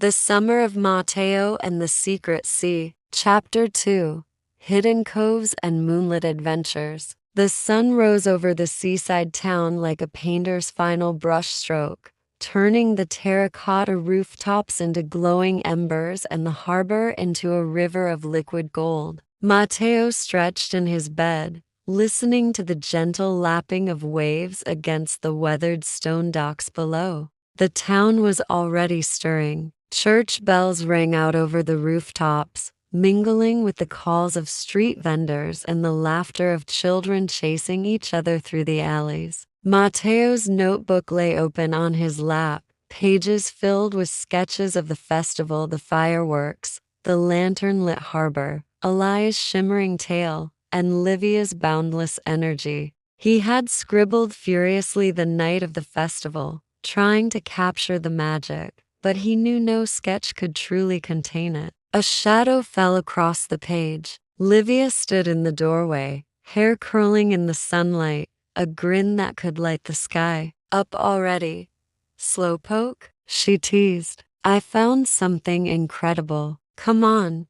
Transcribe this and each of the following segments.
The Summer of Matteo and the Secret Sea. Chapter 2. Hidden Coves and Moonlit Adventures. The sun rose over the seaside town like a painter's final brushstroke, turning the terracotta rooftops into glowing embers and the harbor into a river of liquid gold. Matteo stretched in his bed, listening to the gentle lapping of waves against the weathered stone docks below. The town was already stirring. Church bells rang out over the rooftops, mingling with the calls of street vendors and the laughter of children chasing each other through the alleys. Matteo's notebook lay open on his lap, pages filled with sketches of the festival, the fireworks, the lantern-lit harbor, Elia's shimmering tale, and Livia's boundless energy. He had scribbled furiously the night of the festival, trying to capture the magic, but he knew no sketch could truly contain it. A shadow fell across the page. Livia stood in the doorway, hair curling in the sunlight, a grin that could light the sky. "Up already, slowpoke?" she teased. "I found something incredible. Come on.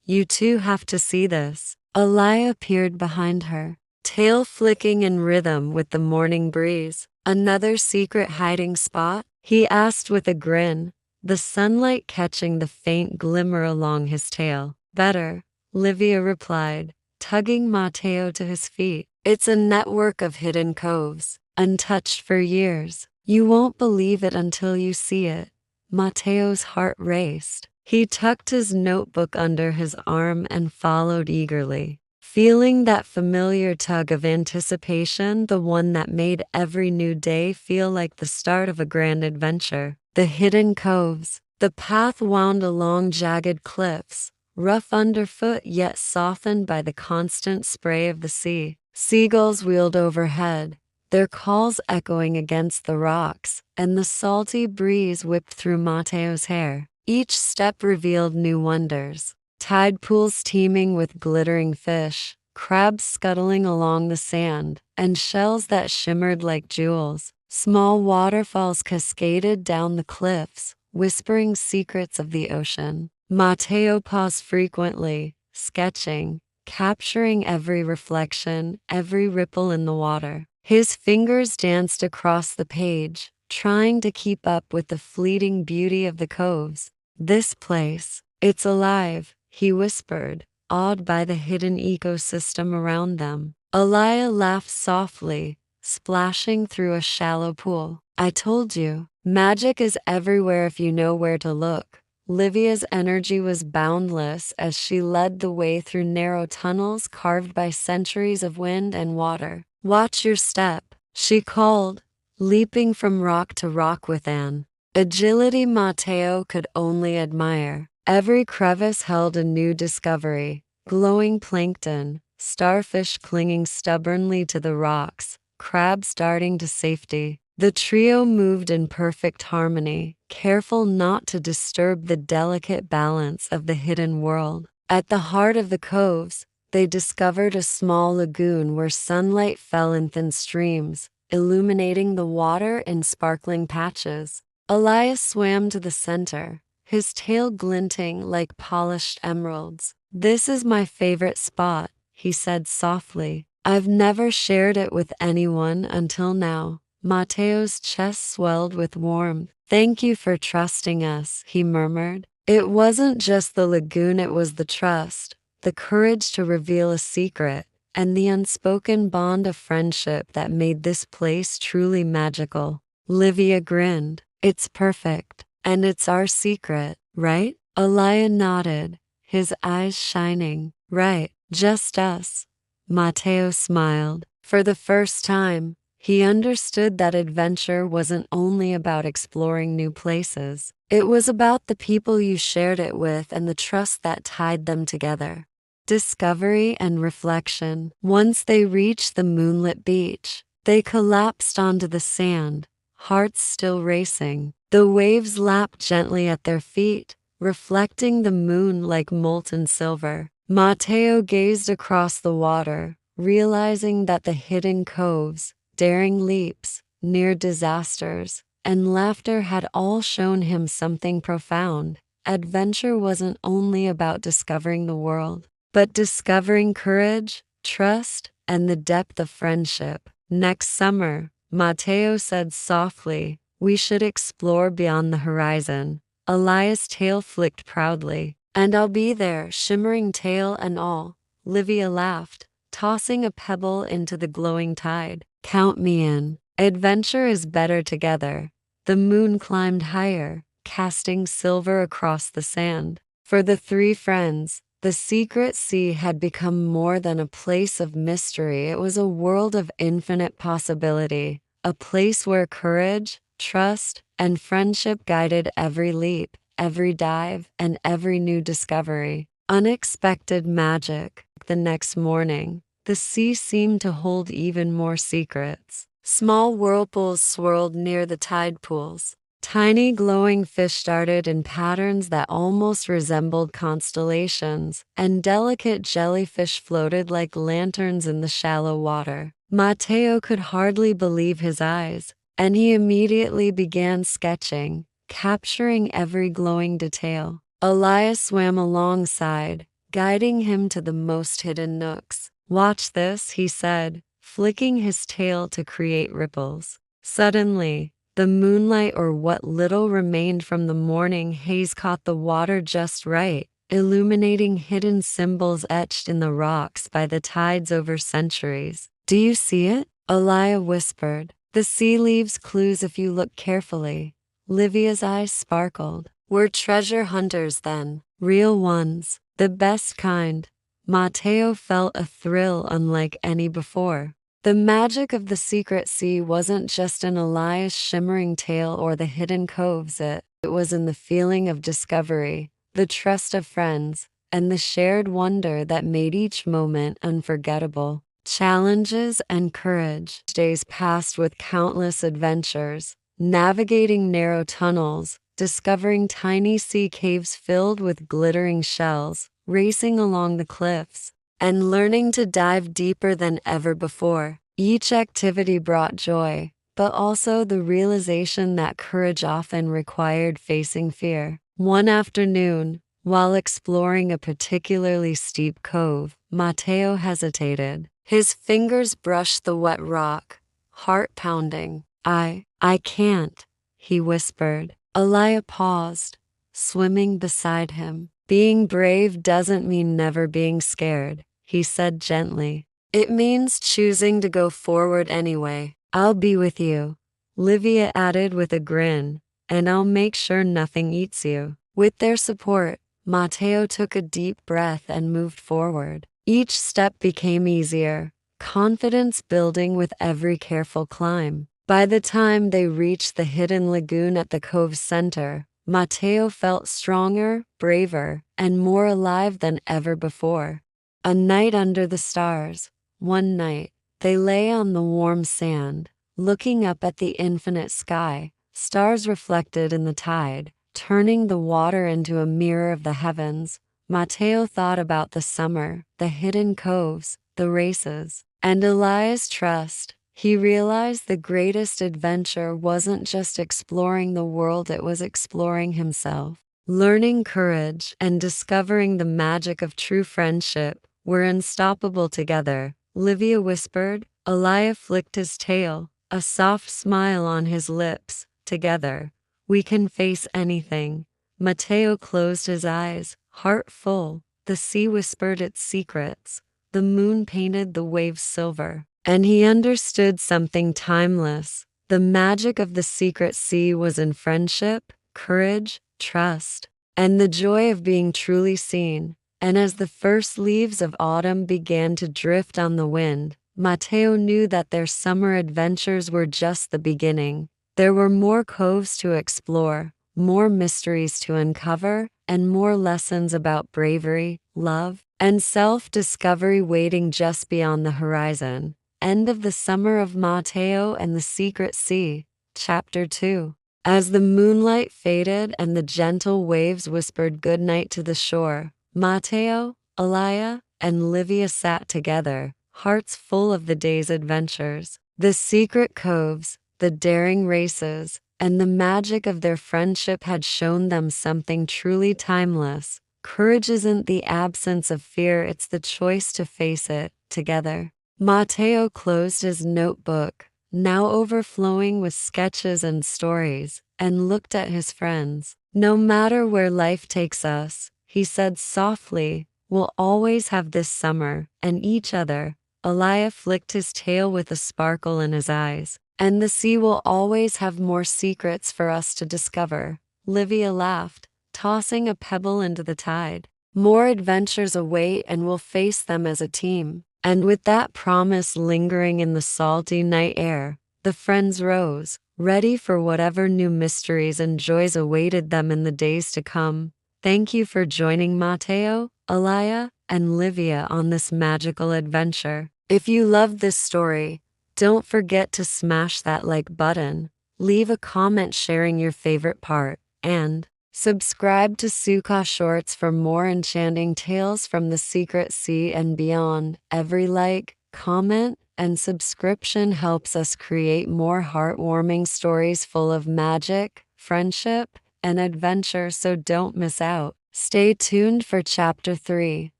You two have to see this." Elia appeared behind her, tail flicking in rhythm with the morning breeze. "Another secret hiding spot?" he asked with a grin, the sunlight catching the faint glimmer along his tail. "Better," Livia replied, tugging Matteo to his feet. "It's a network of hidden coves, untouched for years. You won't believe it until you see it." Matteo's heart raced. He tucked his notebook under his arm and followed eagerly, feeling that familiar tug of anticipation, the one that made every new day feel like the start of a grand adventure. The hidden coves. The path wound along jagged cliffs, rough underfoot yet softened by the constant spray of the sea. Seagulls wheeled overhead, their calls echoing against the rocks, and the salty breeze whipped through Matteo's hair. Each step revealed new wonders. Tide pools teeming with glittering fish, crabs scuttling along the sand, and shells that shimmered like jewels. Small waterfalls cascaded down the cliffs, whispering secrets of the ocean. Matteo paused frequently, sketching, capturing every reflection, every ripple in the water. His fingers danced across the page, trying to keep up with the fleeting beauty of the coves. "This place, it's alive," he whispered, awed by the hidden ecosystem around them. Elia laughed softly, splashing through a shallow pool. "I told you, magic is everywhere if you know where to look." Livia's energy was boundless as she led the way through narrow tunnels carved by centuries of wind and water. "Watch your step," she called, leaping from rock to rock with an agility Matteo could only admire. Every crevice held a new discovery: glowing plankton, starfish clinging stubbornly to the rocks, crabs darting to safety. The trio moved in perfect harmony, careful not to disturb the delicate balance of the hidden world. At the heart of the coves, they discovered a small lagoon where sunlight fell in thin streams, illuminating the water in sparkling patches. Elia swam to the center, his tail glinting like polished emeralds. "This is my favorite spot," he said softly. "I've never shared it with anyone until now." Matteo's chest swelled with warmth. "Thank you for trusting us," he murmured. It wasn't just the lagoon, it was the trust, the courage to reveal a secret, and the unspoken bond of friendship that made this place truly magical. Livia grinned. "It's perfect. And it's our secret, right?" Elia nodded, his eyes shining. "Right, just us." Matteo smiled. For the first time, he understood that adventure wasn't only about exploring new places. It was about the people you shared it with and the trust that tied them together. Discovery and reflection. Once they reached the moonlit beach, they collapsed onto the sand, hearts still racing. The waves lapped gently at their feet, reflecting the moon like molten silver. Matteo gazed across the water, realizing that the hidden coves, daring leaps, near disasters, and laughter had all shown him something profound. Adventure wasn't only about discovering the world, but discovering courage, trust, and the depth of friendship. Next summer, Matteo said softly, we should explore beyond the horizon. Elia's tail flicked proudly. And I'll be there, shimmering tail and all. Livia laughed, tossing a pebble into the glowing tide. Count me in. Adventure is better together. The moon climbed higher, casting silver across the sand. For the three friends, the secret sea had become more than a place of mystery. It was a world of infinite possibility, a place where courage, trust, and friendship guided every leap, every dive, and every new discovery. Unexpected magic. The next morning, the sea seemed to hold even more secrets. Small whirlpools swirled near the tide pools. Tiny glowing fish darted in patterns that almost resembled constellations, and delicate jellyfish floated like lanterns in the shallow water. Matteo could hardly believe his eyes, and he immediately began sketching, capturing every glowing detail. Elia swam alongside, guiding him to the most hidden nooks. Watch this, he said, flicking his tail to create ripples. Suddenly, the moonlight, or what little remained from the morning haze, caught the water just right, illuminating hidden symbols etched in the rocks by the tides over centuries. Do you see it? Elia whispered. The sea leaves clues if you look carefully. Livia's eyes sparkled. We're treasure hunters then. Real ones. The best kind. Matteo felt a thrill unlike any before. The magic of the secret sea wasn't just in Elia's shimmering tail or the hidden coves. It was in the feeling of discovery, the trust of friends, and the shared wonder that made each moment unforgettable. Challenges and courage. Days passed with countless adventures, navigating narrow tunnels, discovering tiny sea caves filled with glittering shells, racing along the cliffs, and learning to dive deeper than ever before. Each activity brought joy, but also the realization that courage often required facing fear. One afternoon, while exploring a particularly steep cove, Matteo hesitated. His fingers brushed the wet rock, heart pounding. I can't, he whispered. Elia paused, swimming beside him. Being brave doesn't mean never being scared, he said gently. It means choosing to go forward anyway. I'll be with you, Livia added with a grin, and I'll make sure nothing eats you. With their support, Matteo took a deep breath and moved forward. Each step became easier, confidence building with every careful climb. By the time they reached the hidden lagoon at the cove's center, Matteo felt stronger, braver, and more alive than ever before. A night under the stars. One night, they lay on the warm sand, looking up at the infinite sky, stars reflected in the tide, turning the water into a mirror of the heavens. Matteo thought about the summer, the hidden coves, the races, and Elia's trust. He realized the greatest adventure wasn't just exploring the world, it was exploring himself. Learning courage and discovering the magic of true friendship were unstoppable together. Livia whispered. Elia flicked his tail, a soft smile on his lips. Together, we can face anything. Matteo closed his eyes, heart full. The sea whispered its secrets. The moon painted the waves silver. And he understood something timeless. The magic of the secret sea was in friendship, courage, trust, and the joy of being truly seen. And as the first leaves of autumn began to drift on the wind, Matteo knew that their summer adventures were just the beginning. There were more coves to explore, more mysteries to uncover, and more lessons about bravery, love, and self-discovery waiting just beyond the horizon. End of the Summer of Matteo and the Secret Sea, Chapter 2. As the moonlight faded and the gentle waves whispered goodnight to the shore, Matteo, Elia, and Livia sat together, hearts full of the day's adventures. The secret coves, the daring races, and the magic of their friendship had shown them something truly timeless. Courage isn't the absence of fear, it's the choice to face it together. Matteo closed his notebook, now overflowing with sketches and stories, and looked at his friends. No matter where life takes us, he said softly, we'll always have this summer and each other. Elia flicked his tail with a sparkle in his eyes. And the sea will always have more secrets for us to discover. Livia laughed, tossing a pebble into the tide. More adventures await, and we'll face them as a team. And with that promise lingering in the salty night air, the friends rose, ready for whatever new mysteries and joys awaited them in the days to come. Thank you for joining Matteo, Elia, and Livia on this magical adventure. If you loved this story, don't forget to smash that like button, leave a comment sharing your favorite part, and subscribe to Sukaw Shorts for more enchanting tales from the secret sea and beyond. Every like, comment, and subscription helps us create more heartwarming stories full of magic, friendship, and adventure, so don't miss out. Stay tuned for Chapter 3,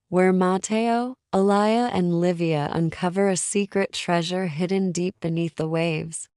where Matteo, Elia, and Livia uncover a secret treasure hidden deep beneath the waves.